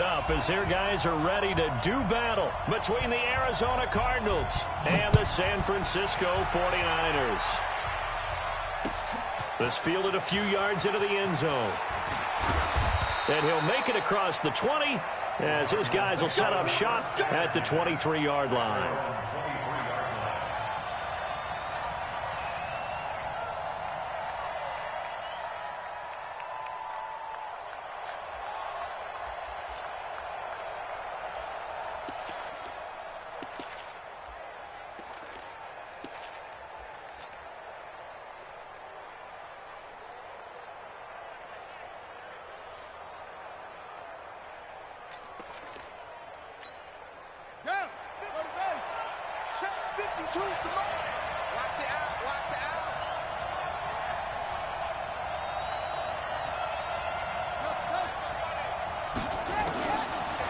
up as their guys are ready to do battle between the Arizona Cardinals and the San Francisco 49ers. This fielded a few yards into the end zone. And he'll make it across the 20 as his guys will set up shop at the 23-yard line.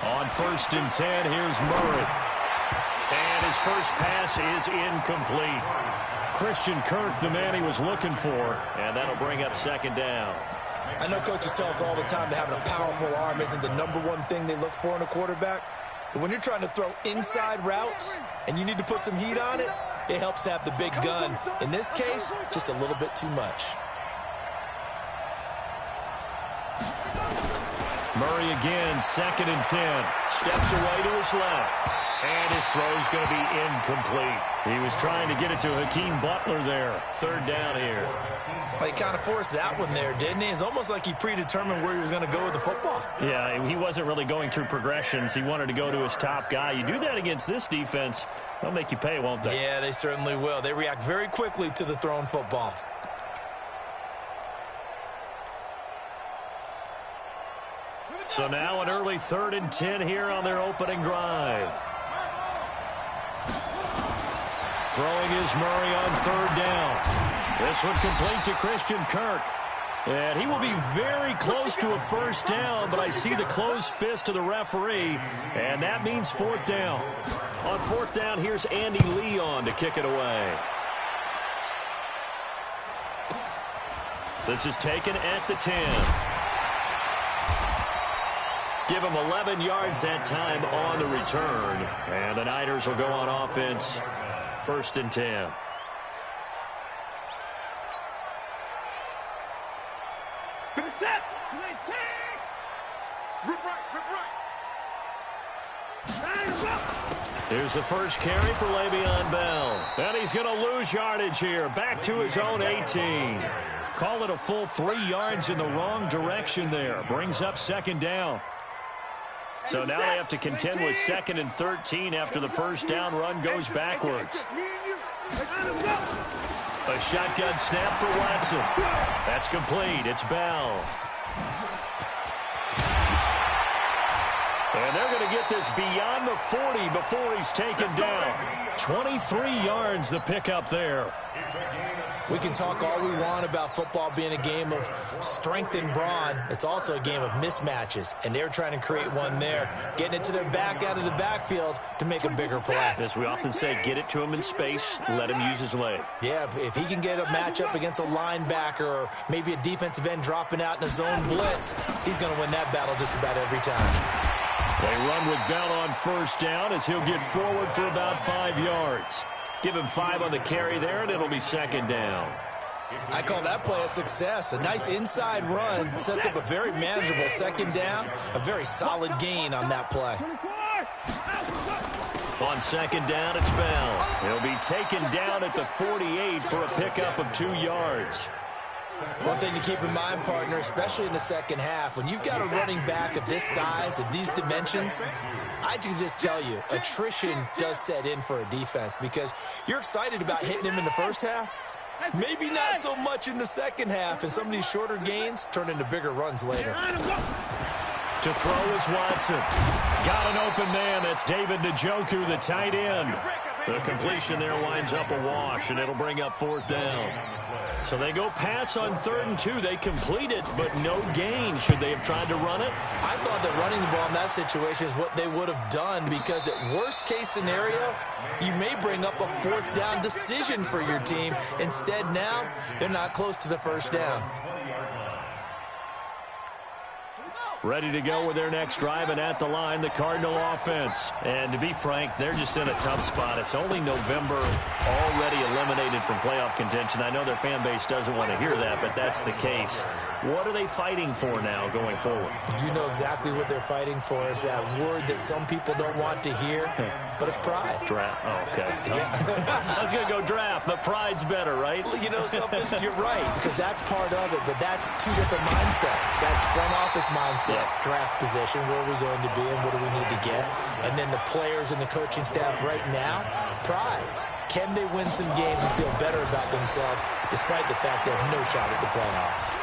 On 1st and 10, here's Murray. And his first pass is incomplete. Christian Kirk, the man he was looking for, and that'll bring up 2nd down. I know coaches tell us all the time that having a powerful arm isn't the #1 thing they look for in a quarterback. But when you're trying to throw inside routes and you need to put some heat on it, it helps to have the big gun. In this case, just a little bit too much. Murray again, 2nd and 10. Steps away to his left. And his throw's going to be incomplete. He was trying to get it to Hakeem Butler there. 3rd down here. Well, he kind of forced that one there, didn't he? It's almost like he predetermined where he was going to go with the football. Yeah, he wasn't really going through progressions. He wanted to go to his top guy. You do that against this defense, they'll make you pay, won't they? Yeah, they certainly will. They react very quickly to the thrown football. So now an early 3rd and 10 here on their opening drive. Throwing is Murray on 3rd down. This one complete to Christian Kirk. And he will be very close to a 1st down, but I see the closed fist of the referee, and that means 4th down. On 4th down, here's Andy Lee on to kick it away. This is taken at the 10. Give him 11 yards that time on the return. And the Niners will go on offense. 1st and 10. Here's the first carry for Le'Veon Bell. And he's going to lose yardage here. Back to his own 18. Call it a full 3 yards in the wrong direction there. Brings up 2nd down. So now they have to contend with 2nd and 13 after the 1st down run goes backwards. A shotgun snap for Watson. That's complete. It's Bell. And they're going to get this beyond the 40 before he's taken down. 23 yards the pickup there. We can talk all we want about football being a game of strength and brawn. It's also a game of mismatches, and they're trying to create one there, getting it to their back out of the backfield to make a bigger play. As we often say, get it to him in space, let him use his leg. Yeah, if he can get a matchup against a linebacker or maybe a defensive end dropping out in a zone blitz, he's going to win that battle just about every time. They run with Bell on 1st down as he'll get forward for about 5 yards. Give him 5 on the carry there, and it'll be 2nd down. I call that play a success. A nice inside run sets up a very manageable 2nd down. A very solid gain on that play. On 2nd down, it's Bell. He'll be taken down at the 48 for a pickup of 2 yards. One thing to keep in mind, partner, especially in the 2nd half, when you've got a running back of this size, of these dimensions, I can just tell you, attrition does set in for a defense because you're excited about hitting him in the 1st half. Maybe not so much in the 2nd half, and some of these shorter gains turn into bigger runs later. To throw is Watson. Got an open man. That's David Njoku, the tight end. The completion there winds up a wash, and it'll bring up 4th down. So they go pass on 3rd and 2. They complete it, but no gain. Should they have tried to run it? I thought that running the ball in that situation is what they would have done because at worst case scenario, you may bring up a 4th down decision for your team. Instead now, they're not close to the 1st down. Ready to go with their next drive, and at the line, the Cardinal offense. And to be frank, they're just in a tough spot. It's only November, already eliminated from playoff contention. I know their fan base doesn't want to hear that, but that's the case. What are they fighting for now going forward? You know exactly what they're fighting for. Is that word that some people don't want to hear, but it's pride. Draft. Oh, okay. Yeah. I was going to go draft, but pride's better, right? Well, you know something? You're right, because that's part of it, but that's two different mindsets. That's front office mindset, draft position, where are we going to be and what do we need to get? And then the players and the coaching staff right now, pride. Can they win some games and feel better about themselves despite the fact they have no shot at the playoffs?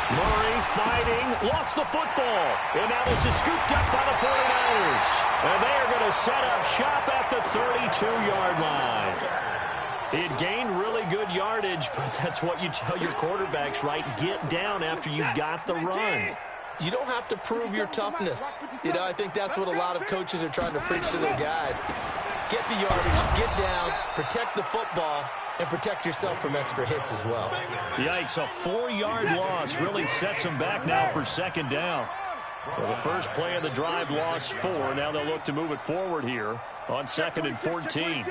Murray fighting, lost the football, and now this is scooped up by the 49ers. And they are going to set up shop at the 32-yard line. It gained really good yardage, but that's what you tell your quarterbacks, right? Get down after you got the run. You don't have to prove your toughness. You know, I think that's what a lot of coaches are trying to preach to their guys. Get the yardage, get down, protect the football, and protect yourself from extra hits as well. Yikes, a 4-yard loss really sets them back now for second down. Well, the first play of the drive lost 4. Now they'll look to move it forward here on 2nd and 14.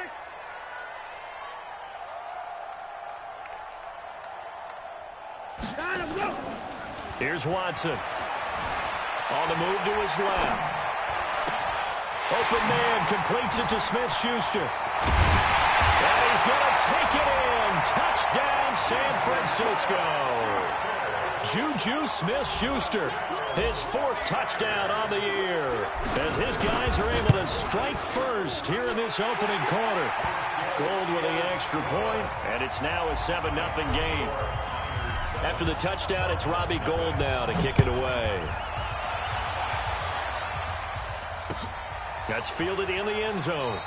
Here's Watson. On the move to his left. Open man completes it to Smith-Schuster. And he's going to take it in. Touchdown, San Francisco. Juju Smith-Schuster, his 4th touchdown on the year, as his guys are able to strike first here in this opening quarter. Gold with the extra point, and it's now a 7-0 game. After the touchdown, it's Robbie Gould now to kick it away. That's fielded in the end zone.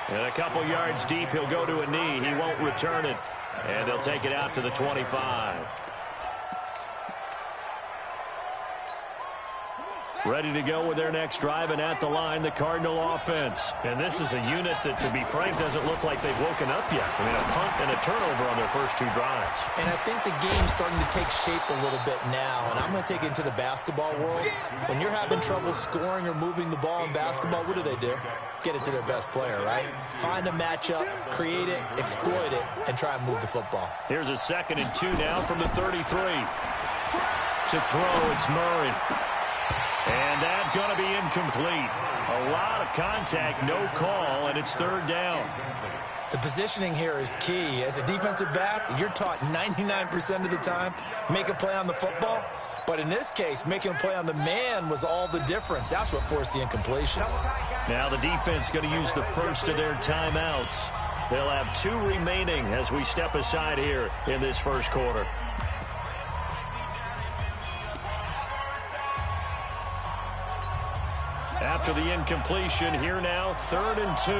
And a couple yards deep, he'll go to a knee. He won't return it. And they'll take it out to the 25. Ready to go with their next drive, and at the line, the Cardinal offense. And this is a unit that, to be frank, doesn't look like they've woken up yet. I mean, a punt and a turnover on their first 2 drives. And I think the game's starting to take shape a little bit now, and I'm going to take it into the basketball world. When you're having trouble scoring or moving the ball in basketball, what do? Get it to their best player, right? Find a matchup, create it, exploit it, and try and move the football. Here's a 2nd and 2 now from the 33. To throw, it's Murray. And that's going to be incomplete. A lot of contact, no call, and it's 3rd down. The positioning here is key. As a defensive back, you're taught 99% of the time, make a play on the football. But in this case, making a play on the man was all the difference. That's what forced the incompletion. Now the defense going to use the first of their timeouts. They'll have 2 remaining as we step aside here in this first quarter. After the incompletion, here now, 3rd and 2.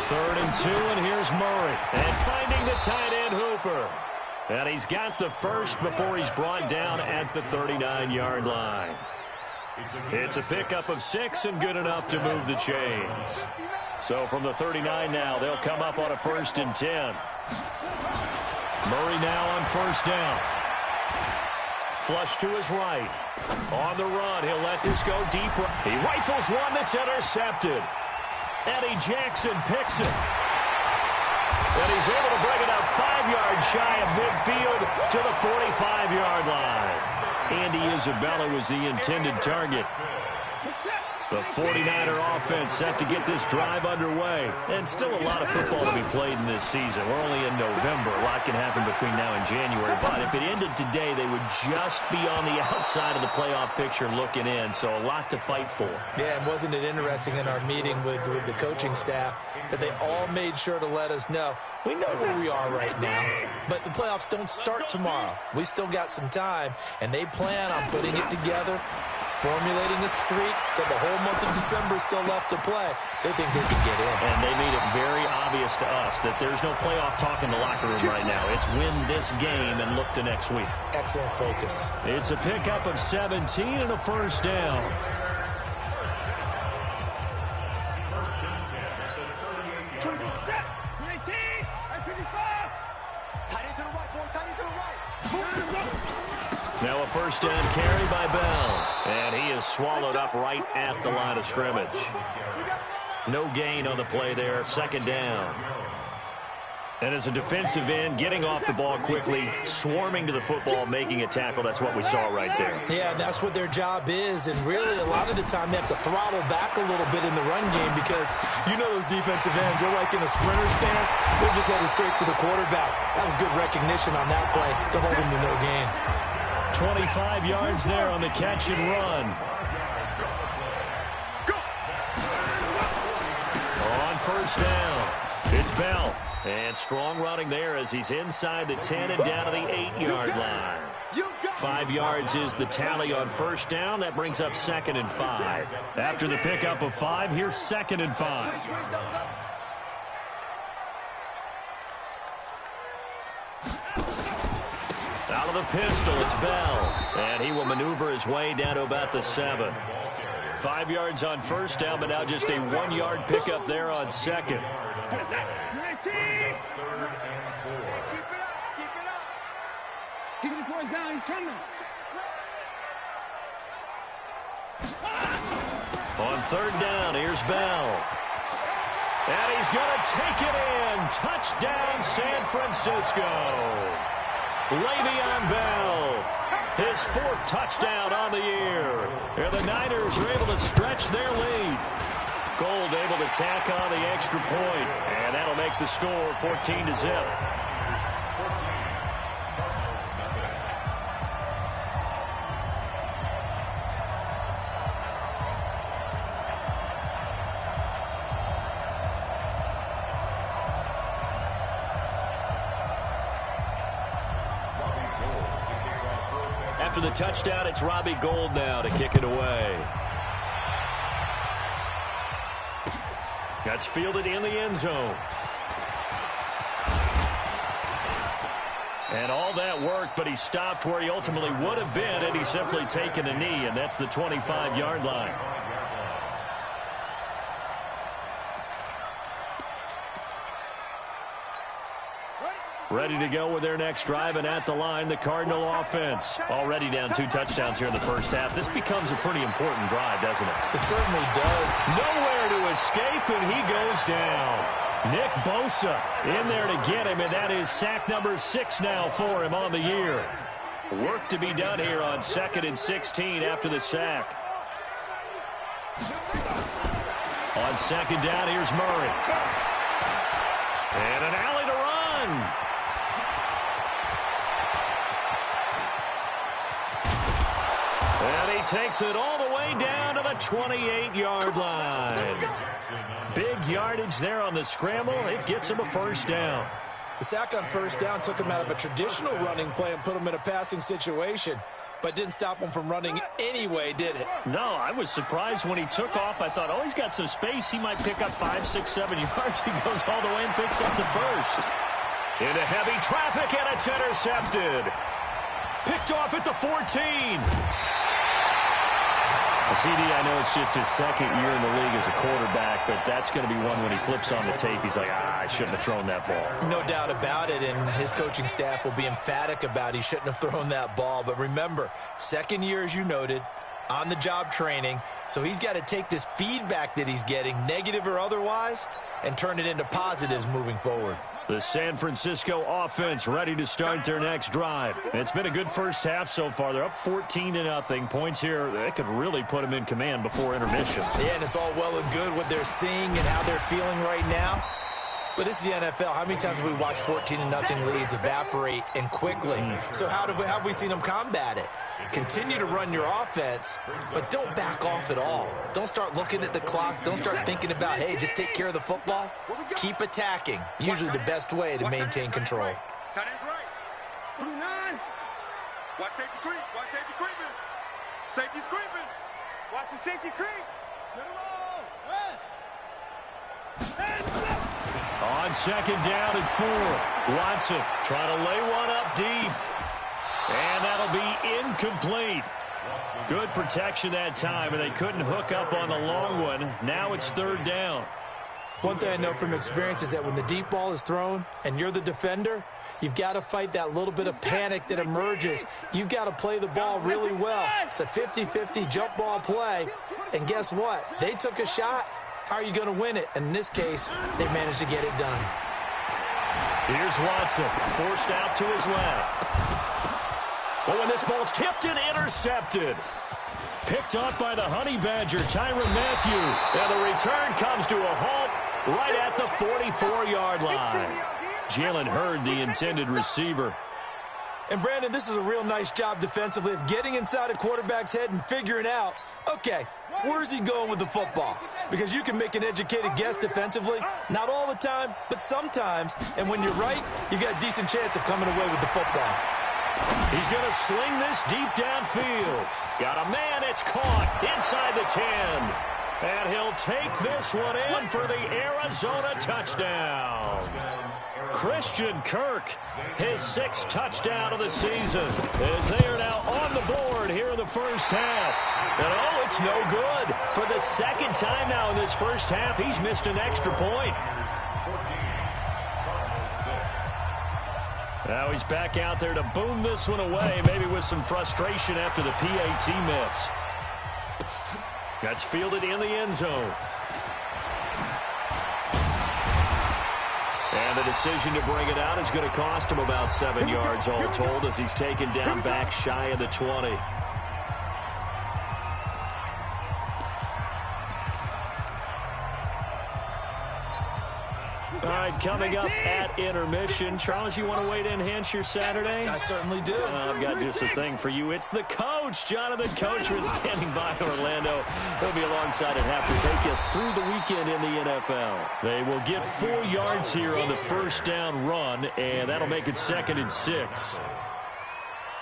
3rd and 2, and here's Murray. And finding the tight end Hooper. And he's got the first before he's brought down at the 39-yard line. It's a pickup of 6 and good enough to move the chains. So from the 39 now, they'll come up on a 1st and 10. Murray now on 1st down. Flush to his right. On the run, he'll let this go deep. He rifles one that's intercepted. Eddie Jackson picks it. And he's able to bring it up 5 yards shy of midfield to the 45-yard line. Andy Isabella was the intended target. The 49er offense set to get this drive underway. And still a lot of football to be played in this season. We're only in November. A lot can happen between now and January. But if it ended today, they would just be on the outside of the playoff picture looking in. So a lot to fight for. Yeah, and wasn't it interesting in our meeting with the coaching staff that they all made sure to let us know, we know where we are right now, but the playoffs don't start tomorrow. We still got some time, and they plan on putting it together, formulating a streak, that the whole month of December is still left to play. They think they can get in. And they made it very obvious to us that there's no playoff talk in the locker room right now. It's win this game and look to next week. Excellent focus. It's a pickup of 17 and a 1st down. Now a first down carry by Bell. And he is swallowed up right at the line of scrimmage. No gain on the play there. Second down. And as a defensive end, getting off the ball quickly, swarming to the football, making a tackle, that's what we saw right there. Yeah, and that's what their job is. And really, a lot of the time, they have to throttle back a little bit in the run game because you know those defensive ends, they're like in a sprinter stance. They're just headed straight for the quarterback. That was good recognition on that play to hold him to no gain. 25 yards there on the catch and run. On first down, it's Bell. And strong running there as he's inside the 10 and down to the 8-yard line. 5 yards is the tally on first down. That brings up 2nd and 5. After the pickup of 5, here's 2nd and 5. Out of the pistol, it's Bell. And he will maneuver his way down to about the 7. 5 yards on first down, but now just a 1-yard pickup there on second. Keep it up. Keep the boys down. He's coming. On third down, here's Bell. And he's going to take it in. Touchdown, San Francisco. Le'Veon Bell, his 4th touchdown on the year. And the Niners are able to stretch their lead. Gold able to tack on the extra point, and that'll make the score 14-0. After the touchdown, it's Robbie Gould now to kick it away. That's fielded in the end zone. And all that worked, but he stopped where he ultimately would have been had he simply taken a knee, and that's the 25-yard line. Ready to go with their next drive, and at the line, the Cardinal offense. Already down 2 touchdowns here in the first half. This becomes a pretty important drive, doesn't it? It certainly does. Nowhere to escape, and he goes down. Nick Bosa in there to get him, and that is sack number 6 now for him on the year. Work to be done here on 2nd and 16 after the sack. On second down, here's Murray. And an alley to run. And he takes it all the way down to the 28-yard line. Big yardage there on the scramble. It gets him a first down. The sack on first down took him out of a traditional running play and put him in a passing situation, but didn't stop him from running anyway, did it? No, I was surprised when he took off. I thought, oh, he's got some space. He might pick up 5, 6, 7 yards. He goes all the way and picks up the first. Into heavy traffic, and it's intercepted. Picked off at the 14. CD, I know it's just his 2nd year in the league as a quarterback, but that's going to be one when he flips on the tape. He's like, I shouldn't have thrown that ball. No doubt about it, and his coaching staff will be emphatic about he shouldn't have thrown that ball. But remember, 2nd year, as you noted, on-the-job training, so he's got to take this feedback that he's getting, negative or otherwise, and turn it into positives moving forward. The San Francisco offense ready to start their next drive. It's been a good first half so far. They're up 14-0. Points here, they could really put them in command before intermission. Yeah, and it's all well and good what they're seeing and how they're feeling right now. But this is the NFL. How many times have we watched 14-0 leads evaporate and quickly? So how have we seen them combat it? Continue to run your offense, but don't back off at all. Don't start looking at the clock. Don't start thinking about, hey, just take care of the football. Keep attacking. Usually the best way to maintain control. Tight end's right. 39. Watch safety creep. Watch safety creeping. Safety's creeping. Watch the safety creep. To the roll. Rest. On second down and 4. Watson trying to lay one up deep. And that'll be incomplete. Good protection that time, and they couldn't hook up on the long one. Now it's 3rd down. One thing I know from experience is that when the deep ball is thrown and you're the defender, you've got to fight that little bit of panic that emerges. You've got to play the ball really well. It's a 50-50 jump ball play. And guess what? They took a shot. How are you going to win it? And in this case, they managed to get it done. Here's Watson, forced out to his left. Oh, and this ball's tipped and intercepted. Picked off by the Honey Badger, Tyrann Mathieu. And the return comes to a halt right at the 44-yard line. Jalen Hurd, the intended receiver. And, Brandon, this is a real nice job defensively of getting inside a quarterback's head and figuring out, okay, where's he going with the football? Because you can make an educated guess defensively. Not all the time, but sometimes. And when you're right, you've got a decent chance of coming away with the football. He's going to sling this deep downfield. Got a man, it's caught inside the 10. And he'll take this one in for the Arizona touchdown. Christian Kirk, his 6th touchdown of the season, as they are now on the board here in the first half. And oh, it's no good. For the 2nd time now in this first half, he's missed an extra point. Now he's back out there to boom this one away, maybe with some frustration after the PAT miss. That's fielded in the end zone. And the decision to bring it out is going to cost him about 7 yards all told as he's taken down back shy of the 20. All right, coming up at intermission. Charles, you want to wait to enhance your Saturday? I certainly do. I've got just a thing for you. It's the coach, Jonathan Coachman, standing by Orlando. He'll be alongside at half to take us through the weekend in the NFL. They will get 4 yards here on the first down run, and that'll make it 2nd and 6.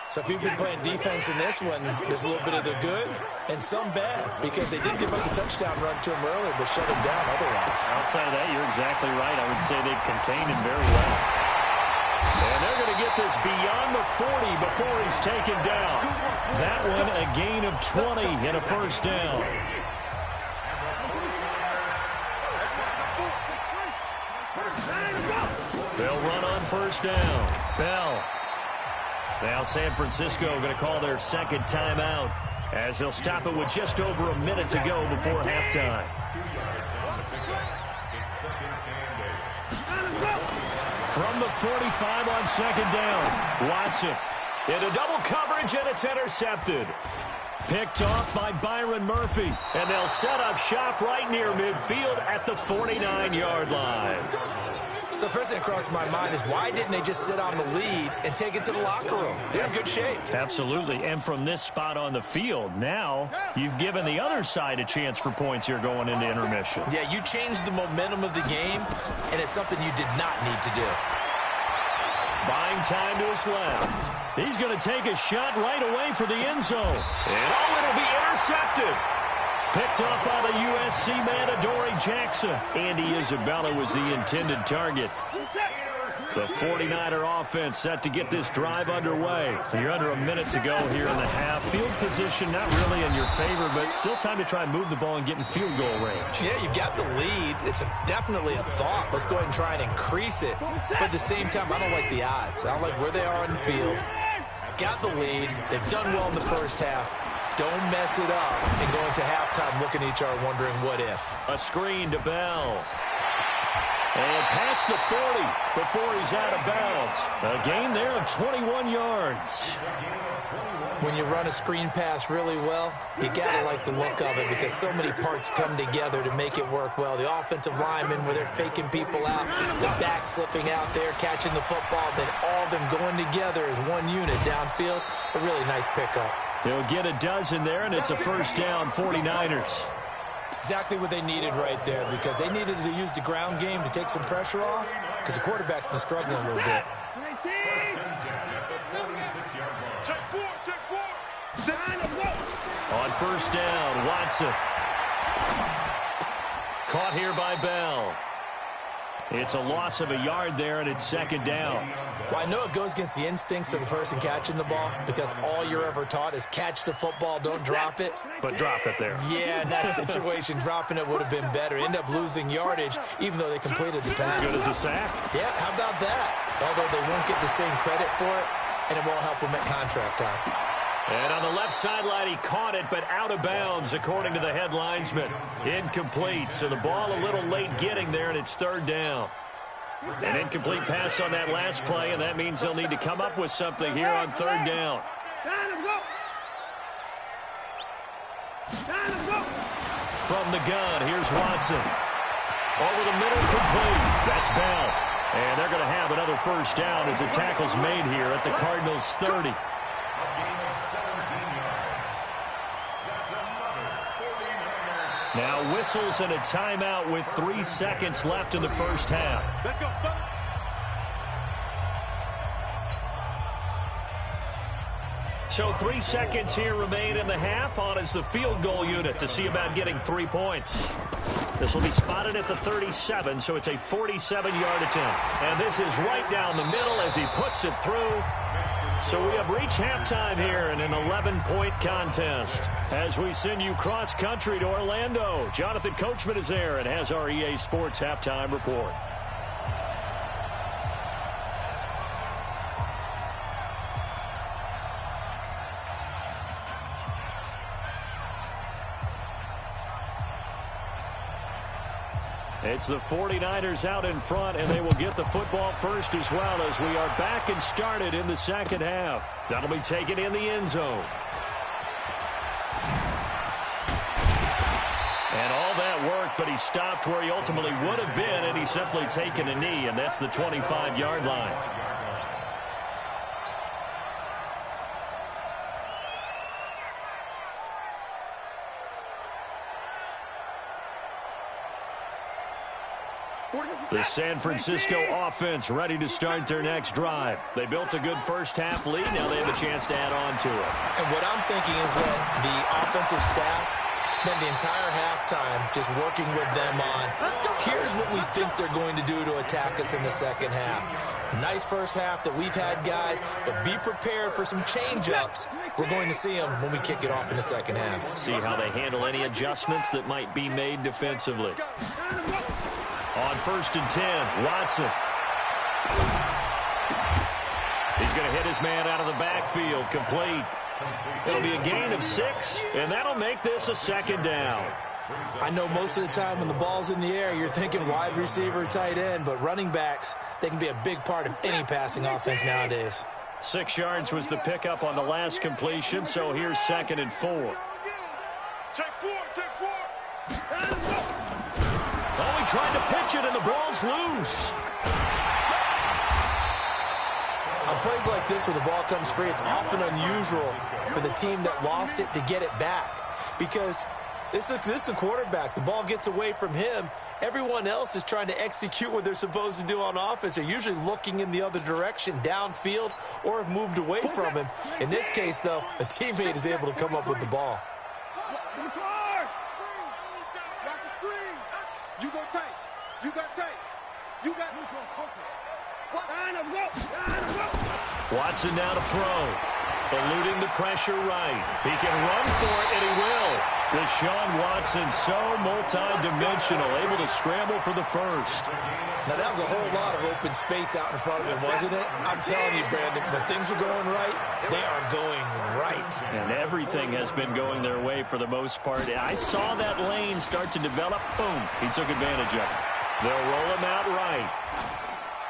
So if you've been playing defense in this one, there's a little bit of the good and some bad, because they did give up the touchdown run to him earlier, but shut him down otherwise. Outside of that, you're exactly right. I would say they've contained him very well. And they're going to get this beyond the 40 before he's taken down. That one, a gain of 20 and a first down. They'll run on first down. Bell. Now San Francisco going to call their 2nd timeout as they'll stop it with just over a minute to go before halftime. From the 45 on 2nd down, Watson into double coverage, and it's intercepted. Picked off by Byron Murphy, and they'll set up shop right near midfield at the 49-yard line. So first thing that crossed my mind is, why didn't they just sit on the lead and take it to the locker room? They're in good shape. Absolutely. And from this spot on the field, now you've given the other side a chance for points here going into intermission. Yeah, you changed the momentum of the game, and it's something you did not need to do. Buying time to his left. He's going to take a shot right away for the end zone. And oh, it'll be intercepted. Picked off by the USC man, Adoree Jackson. Andy Isabella was the intended target. The 49er offense set to get this drive underway. You're under a minute to go here in the half. Field position not really in your favor, but still time to try and move the ball and get in field goal range. Yeah, you've got the lead. It's definitely a thought. Let's go ahead and try and increase it. But at the same time, I don't like the odds. I don't like where they are on the field. Got the lead. They've done well in the first half. Don't mess it up and go into halftime looking at each other wondering what if. A screen to Bell. And past the 40 before he's out of bounds. A gain there of 21 yards. When you run a screen pass really well, you got to like the look of it because so many parts come together to make it work well. The offensive linemen, where they're faking people out, the back slipping out there, catching the football, then all of them going together as one unit downfield. A really nice pickup. They'll get a dozen there, and it's a first down, 49ers. Exactly what they needed right there, because they needed to use the ground game to take some pressure off, because the quarterback's been struggling a little bit. On first down, Watson. Caught here by Bell. It's a loss of a yard there, and it's second down. Well, I know it goes against the instincts of the person catching the ball because all you're ever taught is catch the football, don't drop it. But drop it there. Yeah, in that situation, dropping it would have been better. End up losing yardage, even though they completed the pass. Good as a sack. Yeah, how about that? Although they won't get the same credit for it, and it won't help them at contract time. And on the left sideline, he caught it, but out of bounds, according to the head linesman. Incomplete, so the ball a little late getting there, and it's third down. An incomplete pass on that last play, and that means they'll need to come up with something here on third down. From the gun, here's Watson. Over the middle, complete. That's Bell. And they're going to have another first down as the tackle's made here at the Cardinals' 30. Now whistles and a timeout with 3 seconds left in the first half. Let's go, fellas. So 3 seconds here remain in the half. On is the field goal unit to see about getting 3 points. This will be spotted at the 37, so it's a 47-yard attempt. And this is right down the middle as he puts it through. So we have reached halftime here in an 11-point contest. As we send you cross-country to Orlando, Jonathan Coachman is there and has our EA Sports halftime report. It's the 49ers out in front, and they will get the football first as well as we are back and started in the second half. That'll be taken in the end zone. And all that work, but he stopped where he ultimately would have been, and he's simply taken a knee, and that's the 25-yard line. The San Francisco offense ready to start their next drive. They built a good first-half lead. Now they have a chance to add on to it. And what I'm thinking is that the offensive staff spent the entire halftime just working with them on, here's what we think they're going to do to attack us in the second half. Nice first half that we've had, guys, but be prepared for some change-ups. We're going to see them when we kick it off in the second half. See how they handle any adjustments that might be made defensively. On 1st and 10, Watson. He's going to hit his man out of the backfield, complete. It'll be a gain of 6, and that'll make this a second down. I know most of the time when the ball's in the air, you're thinking wide receiver, tight end, but running backs, they can be a big part of any passing offense nowadays. 6 yards was the pickup on the last completion, so here's 2nd and 4. Check 4, check 4. Oh, he tried to pitch it, and the ball's loose. On plays like this where the ball comes free, it's often unusual for the team that lost it to get it back because this is the quarterback. The ball gets away from him. Everyone else is trying to execute what they're supposed to do on offense. They're usually looking in the other direction, downfield, or have moved away from him. In this case, though, a teammate is able to come up with the ball. You go tight. You got tight. You got Watson now to throw. Eluding the pressure right. He can run for it, and he will. Deshaun Watson, so multi-dimensional, able to scramble for the first. Now, that was a whole lot of open space out in front of him, wasn't it? I'm telling you, Brandon, when things are going right, they are going right. And everything has been going their way for the most part. I saw that lane start to develop. Boom. He took advantage of it. They'll roll him out right.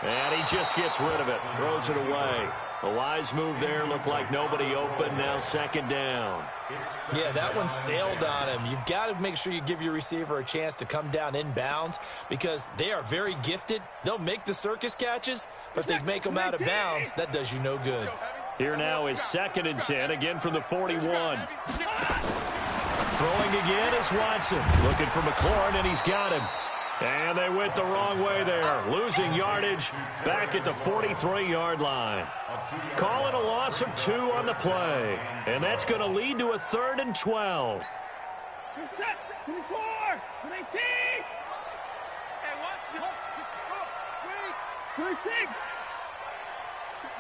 And he just gets rid of it. Throws it away. A wise move there. Looked like nobody open. Now 2nd down. Yeah, that one sailed on him. You've got to make sure you give your receiver a chance to come down inbounds because they are very gifted. They'll make the circus catches, but if they make them out of bounds, that does you no good. Here now is 2nd and 10, again from the 41. Throwing again is Watson. Looking for McLaurin, and he's got him. And they went the wrong way there. Losing yardage back at the 43-yard line. Call it a loss of 2 on the play. And that's going to lead to a 3rd and 12. 26.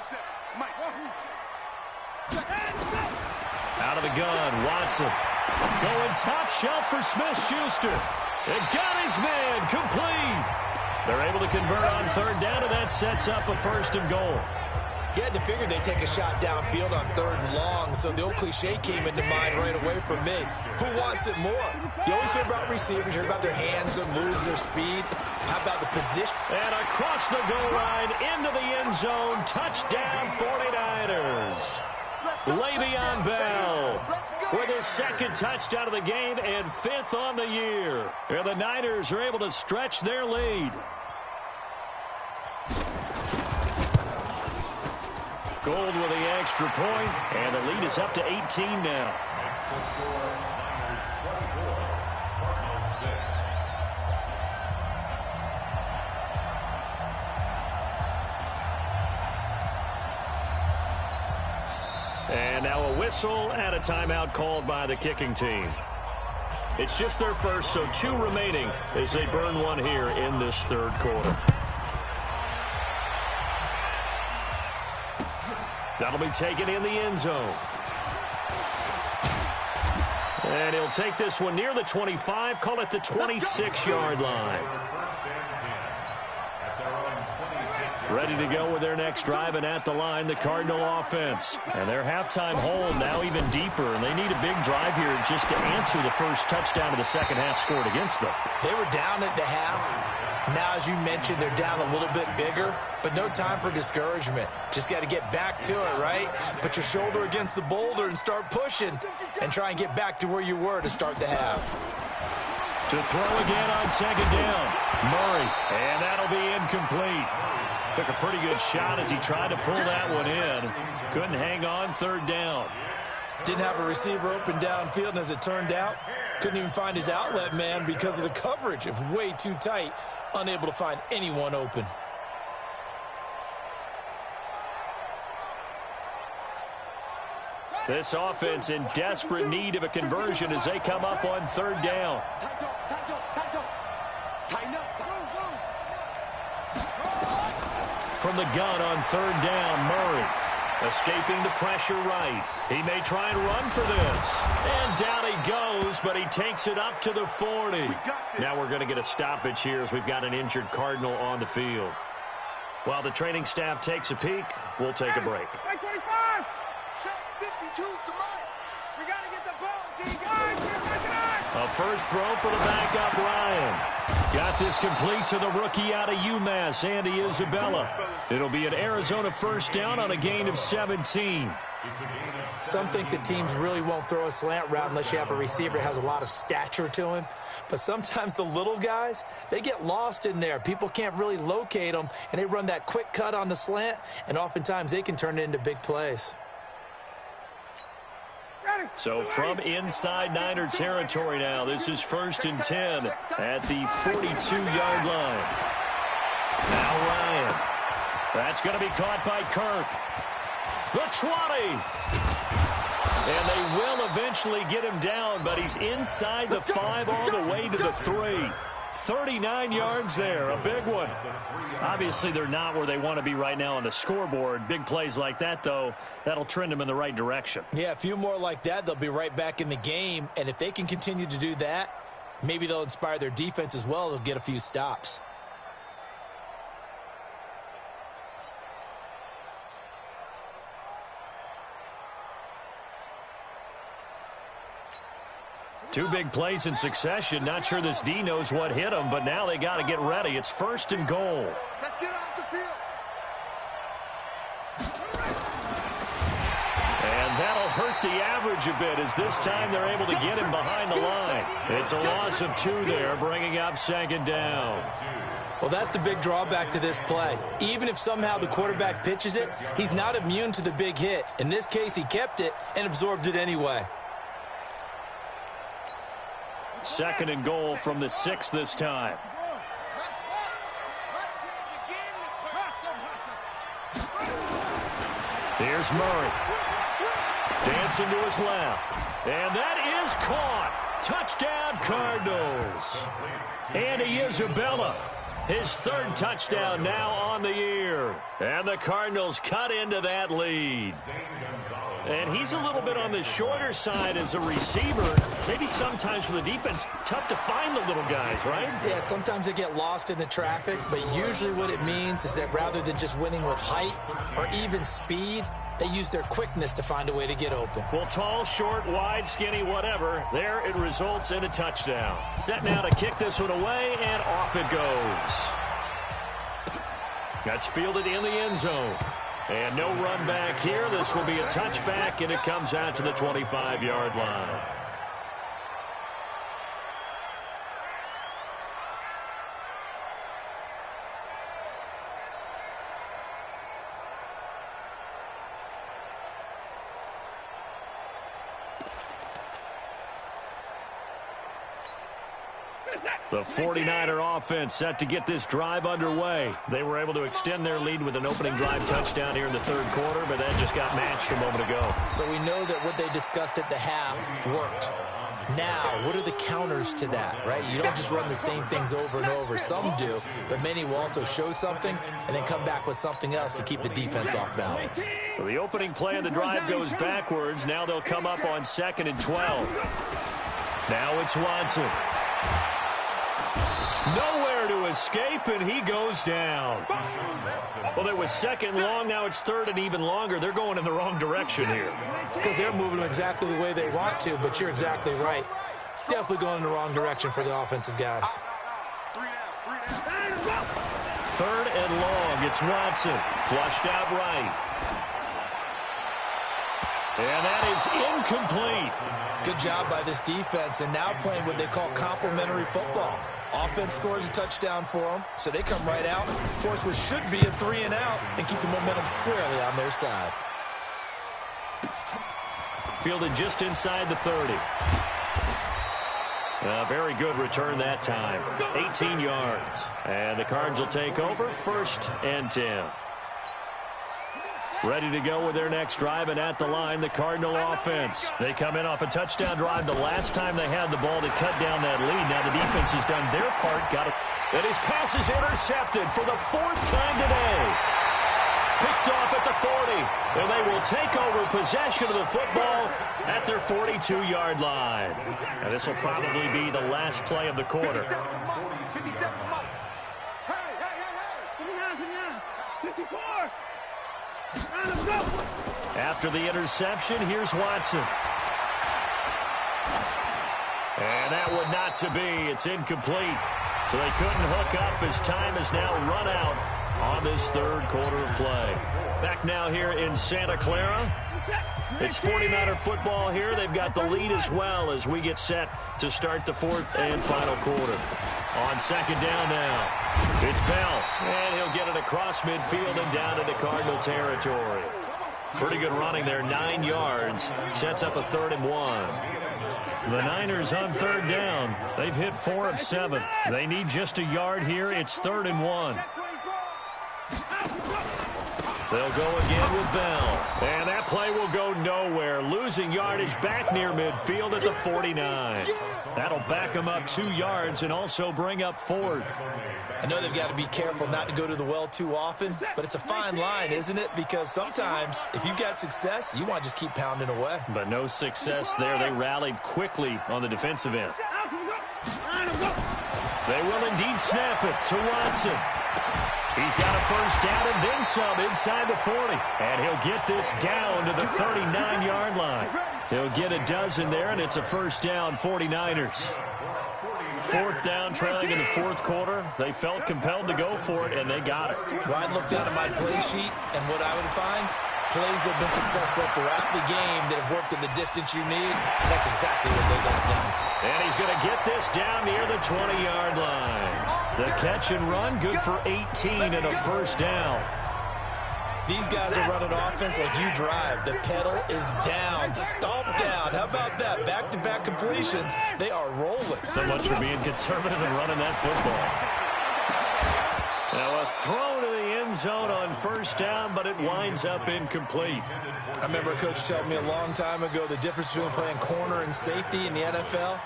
57. Mike. Out of the gun, Watson. Going top shelf for Smith-Schuster. And got his man complete. They're able to convert on third down, and that sets up a 1st and goal. You had to figure they'd take a shot downfield on 3rd and long, so the old cliche came into mind right away for me. Who wants it more? You always hear about receivers, you hear about their hands, their moves, their speed. How about the position? And across the goal line, into the end zone, touchdown 49ers. Le'Veon Bell with his 2nd touchdown of the game and 5th on the year. And the Niners are able to stretch their lead. Gold with the extra point, and the lead is up to 18 now. And now a whistle and a timeout called by the kicking team. It's just their first, so 2 remaining as they burn one here in this 3rd quarter. That'll be taken in the end zone. And he'll take this one near the 25, call it the 26-yard line. Ready to go with their next drive, and at the line, the Cardinal offense. And their halftime hole now even deeper, and they need a big drive here just to answer the first touchdown of the second half scored against them. They were down at the half. Now, as you mentioned, they're down a little bit bigger, but no time for discouragement. Just got to get back to it, right? Put your shoulder against the boulder and start pushing and try and get back to where you were to start the half. To throw again on 2nd down. Murray, and that'll be incomplete. Took a pretty good shot as he tried to pull that one in. Couldn't hang on 3rd down. Didn't have a receiver open downfield, and as it turned out, couldn't even find his outlet man because of the coverage. It was way too tight, unable to find anyone open. This offense in desperate need of a conversion as they come up on 3rd down. From the gun on 3rd down, Murray. Escaping the pressure right. He may try and run for this. And down he goes, but he takes it up to the 40. Now we're going to get a stoppage here as we've got an injured Cardinal on the field. While the training staff takes a peek, we'll take a break. 25. Check 52. Come on. We got to get the ball. A first throw for the backup, Ryan. Got this complete to the rookie out of UMass, Andy Isabella. It'll be an Arizona 1st down on a gain of 17. Some think the teams really won't throw a slant route unless you have a receiver that has a lot of stature to him. But sometimes the little guys, they get lost in there. People can't really locate them, and they run that quick cut on the slant, and oftentimes they can turn it into big plays. So from inside Niner territory now, this is 1st and 10 at the 42-yard line. Now Ryan. That's going to be caught by Kirk. The 20. And they will eventually get him down, but he's inside the 5 all the way to the 3. 39 yards there, a big one. Obviously, they're not where they want to be right now on the scoreboard. Big plays like that, though, that'll trend them in the right direction. Yeah, a few more like that, they'll be right back in the game. And if they can continue to do that, maybe they'll inspire their defense as well. They'll get a few stops. Two big plays in succession. Not sure this D knows what hit him, but now they got to get ready. It's 1st and goal. Let's get off the field. And that'll hurt the average a bit as this time they're able to get him behind the line. It's a loss of 2 there, bringing up 2nd down. Well, that's the big drawback to this play. Even if somehow the quarterback pitches it, he's not immune to the big hit. In this case, he kept it and absorbed it anyway. 2nd and goal from the 6 this time. Here's Murray. Dancing to his left. And that is caught. Touchdown, Cardinals. Andy Isabella His third touchdown now on the year. And the Cardinals cut into that lead. And he's a little bit on the shorter side as a receiver. Maybe sometimes for the defense, tough to find the little guys, right? Yeah, sometimes they get lost in the traffic, but usually what it means is that rather than just winning with height or even speed, they use their quickness to find a way to get open. Well, tall, short, wide, skinny, whatever, there it results in a touchdown. Set now to kick this one away, and off it goes. That's fielded in the end zone. And no run back here. This will be a touchback, and it comes out to the 25-yard line. The 49er offense set to get this drive underway. They were able to extend their lead with an opening drive touchdown here in the third quarter, but that just got matched a moment ago. So we know that what they discussed at the half worked. Now, what are the counters to that, right? You don't just run the same things over and over. Some do, but many will also show something and then come back with something else to keep the defense off balance. So the opening play of the drive goes backwards. Now they'll come up on 2nd and 12. Now it's Watson. Nowhere to escape, and he goes down. Well, it was 2nd long. Now it's 3rd and even longer. They're going in the wrong direction here. Because they're moving exactly the way they want to, but you're exactly right. Definitely going in the wrong direction for the offensive guys. 3rd and long. It's Watson. Flushed out right. And that is incomplete. Good job by this defense, and now playing what they call complementary football. Offense scores a touchdown for them, so they come right out, force what should be a 3 and out, and keep the momentum squarely on their side. Fielded just inside the 30. Very good return that time. 18 yards. And the Cards will take over 1st and 10. Ready to go with their next drive, and at the line, the Cardinal offense. They come in off a touchdown drive the last time they had the ball to cut down that lead. Now the defense has done their part. Got it. And his pass is intercepted for the 4th time today. Picked off at the 40. And they will take over possession of the football at their 42-yard line. And this will probably be the last play of the quarter. After the interception, here's Watson. And that would not to be. It's incomplete. So they couldn't hook up as time has now run out on this 3rd quarter of play. Back now here in Santa Clara. It's 49er football here. They've got the lead as well as we get set to start the 4th and final quarter. On 2nd down now, it's Bell. And he'll get it across midfield and down into Cardinal territory. Pretty good running there, 9 yards. Sets up a 3rd and 1. The Niners on 3rd down. They've hit 4 of 7. They need just a yard here. It's 3rd and 1. They'll go again with Bell. And that play will go nowhere. Losing yardage back near midfield at the 49. That'll back them up 2 yards and also bring up 4th. I know they've got to be careful not to go to the well too often, but it's a fine line, isn't it? Because sometimes, if you've got success, you want to just keep pounding away. But no success there. They rallied quickly on the defensive end. They will indeed snap it to Watson. He's got a 1st down and then some inside the 40. And he'll get this down to the 39-yard line. He'll get a dozen there, and it's a 1st down, 49ers. 4th down, trailing in the 4th quarter. They felt compelled to go for it, and they got it. Well, I'd look down at my play sheet, and what I would find, plays have been successful throughout the game that have worked at the distance you need. That's exactly what they got done. And he's going to get this down near the 20-yard line. The catch and run, good for 18 and a 1st down. These guys are running offense like you drive. The pedal is down, stomped down. How about that? Back-to-back completions. They are rolling. So much for being conservative and running that football. Now a throw to the end zone on 1st down, but it winds up incomplete. I remember a coach telling me a long time ago the difference between playing corner and safety in the NFL.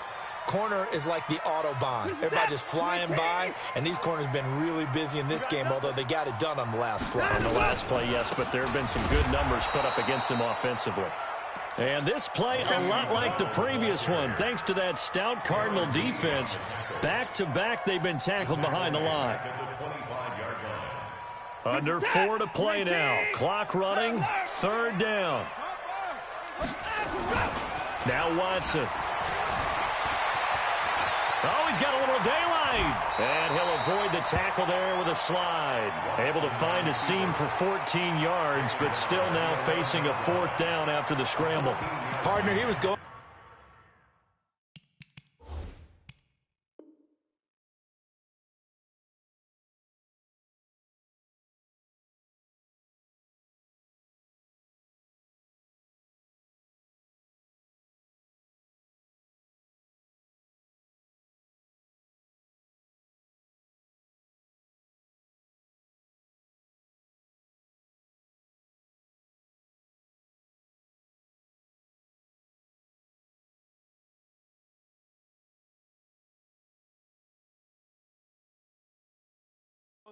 Corner is like the Autobahn. Everybody just flying by, and these corners have been really busy in this game, although they got it done on the last play. On the last play, yes, but there have been some good numbers put up against them offensively. And this play a lot like the previous one, thanks to that stout Cardinal defense. Back-to-back, they've been tackled behind the line. Under 4 to play now. Clock running, 3rd down. Now Watson. Oh, he's got a little daylight. And he'll avoid the tackle there with a slide. Able to find a seam for 14 yards, but still now facing a 4th down after the scramble. Partner, he was going.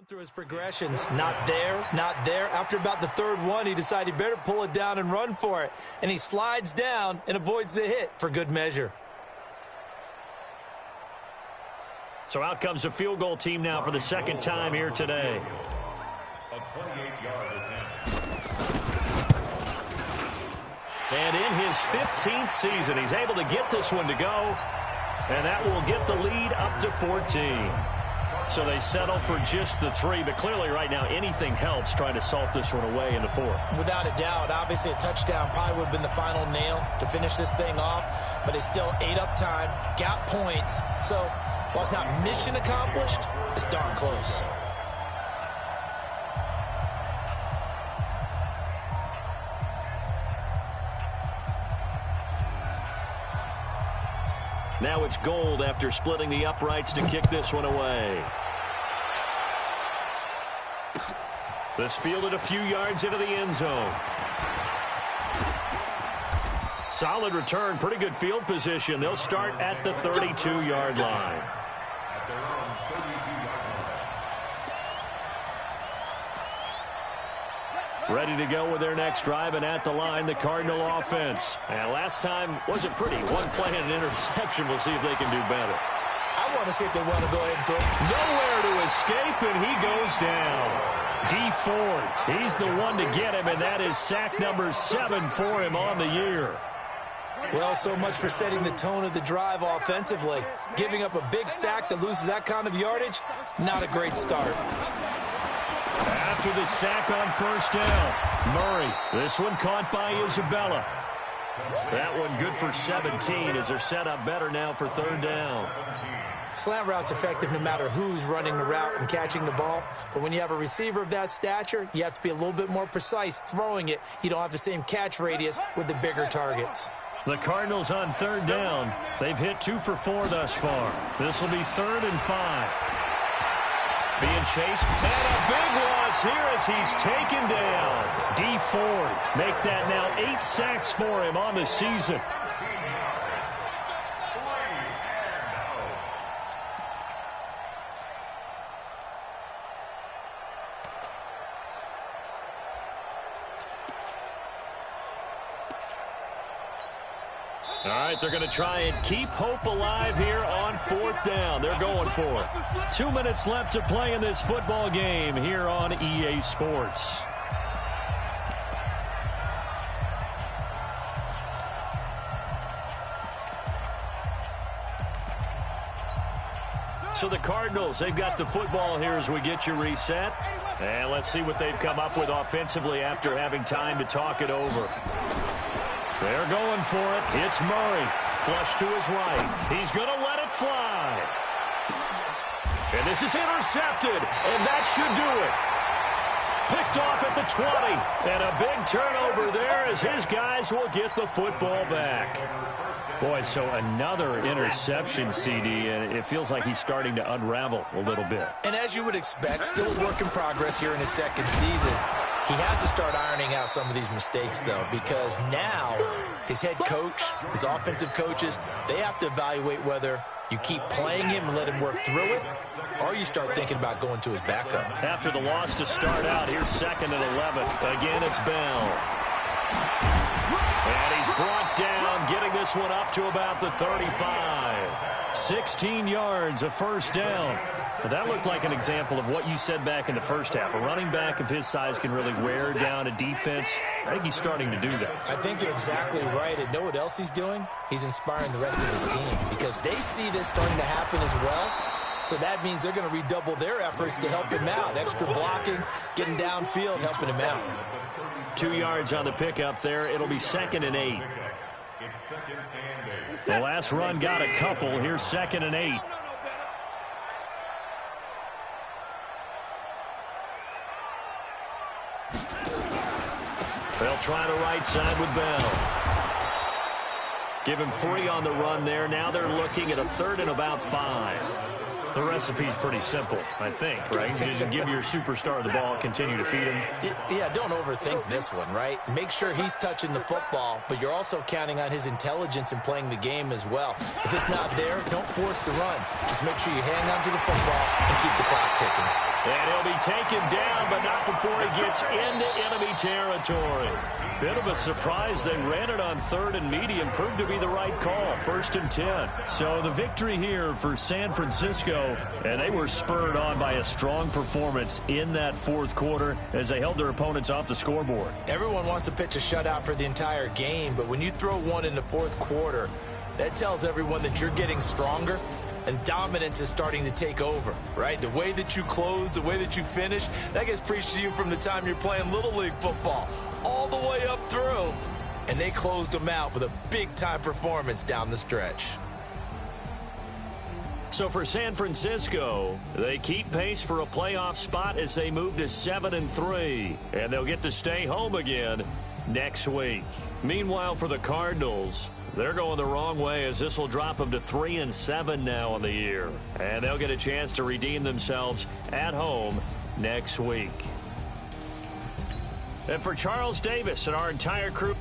Through his progressions, not there. After about the 3rd one, he decided he better pull it down and run for it. And he slides down and avoids the hit for good measure. So out comes a field goal team now for the 2nd time here today. A 28-yard attempt. And in his 15th season, he's able to get this one to go. And that will get the lead up to 14. So they settle for just the 3, but clearly right now anything helps trying to salt this one away in the 4th. Without a doubt, obviously a touchdown probably would have been the final nail to finish this thing off, but it's still ate up time, got points. So while it's not mission accomplished, it's darn close. Now it's Gold after splitting the uprights to kick this one away. This fielded a few yards into the end zone. Solid return, pretty good field position. They'll start at the 32-yard line. Ready to go with their next drive, and at the line, the Cardinal offense. And last time wasn't pretty. One play and an interception. We'll see if they can do better. I want to see if they want to go ahead and throw it. Nowhere to escape, and he goes down. D. Ford, he's the one to get him, and that is sack number 7 for him on the year. Well, so much for setting the tone of the drive offensively. Giving up a big sack that loses that kind of yardage, not a great start. After the sack on 1st down, Murray. This one caught by Isabella. That one good for 17 as they're set up better now for 3rd down. Slant route's effective no matter who's running the route and catching the ball. But when you have a receiver of that stature, you have to be a little bit more precise throwing it. You don't have the same catch radius with the bigger targets. The Cardinals on 3rd down. They've hit 2 for 4 thus far. This will be 3rd and 5. Being chased, and a big loss here as he's taken down. D. Ford make that now 8 sacks for him on the season. All right, they're going to try and keep hope alive here on 4th down. They're going for it. 2 minutes left to play in this football game here on EA Sports. So the Cardinals, they've got the football here as we get you reset. And let's see what they've come up with offensively after having time to talk it over. They're going for it. It's Murray. Flush to his right. He's going to let it fly. And this is intercepted. And that should do it. Picked off at the 20. And a big turnover there as his guys will get the football back. Boy, so another interception, CD, and it feels like he's starting to unravel a little bit. And as you would expect, still a work in progress here in his 2nd season. He has to start ironing out some of these mistakes, though, because now his head coach, his offensive coaches, they have to evaluate whether you keep playing him and let him work through it, or you start thinking about going to his backup. After the loss to start out, here's 2nd and 11. Again, it's Bell. And he's brought down, getting this one up to about the 35. 16 yards, a first down. But that looked like an example of what you said back in the first half. A running back of his size can really wear down a defense. I think he's starting to do that. I think you're exactly right. And know what else he's doing? He's inspiring the rest of his team because they see this starting to happen as well. So that means they're going to redouble their efforts to help him out. Extra blocking, getting downfield, helping him out. 2 yards on the pickup there. It'll be 2nd and 8. The last run got a couple. Here's 2nd and 8. They'll try to right side with Bell. Give him 3 on the run there. Now they're looking at a 3rd and about 5. The recipe's pretty simple, I think, right? You just give your superstar the ball, continue to feed him. Yeah, don't overthink this one, right? Make sure he's touching the football, but you're also counting on his intelligence in playing the game as well. If it's not there, don't force the run. Just make sure you hang on to the football and keep the clock ticking. And he'll be taken down, but not before he gets into enemy territory. Bit of a surprise. They ran it on 3rd and medium. Proved to be the right call. 1st and 10. So the victory here for San Francisco, and they were spurred on by a strong performance in that 4th quarter as they held their opponents off the scoreboard. Everyone wants to pitch a shutout for the entire game, but when you throw one in the 4th quarter, that tells everyone that you're getting stronger. And dominance is starting to take over, right? The way that you close, the way that you finish, that gets preached to you from the time you're playing Little League football all the way up through. And they closed them out with a big-time performance down the stretch. So for San Francisco, they keep pace for a playoff spot as they move to 7-3. And they'll get to stay home again next week. Meanwhile, for the Cardinals, they're going the wrong way as this will drop them to 3-7 now on the year. And they'll get a chance to redeem themselves at home next week. And for Charles Davis and our entire crew,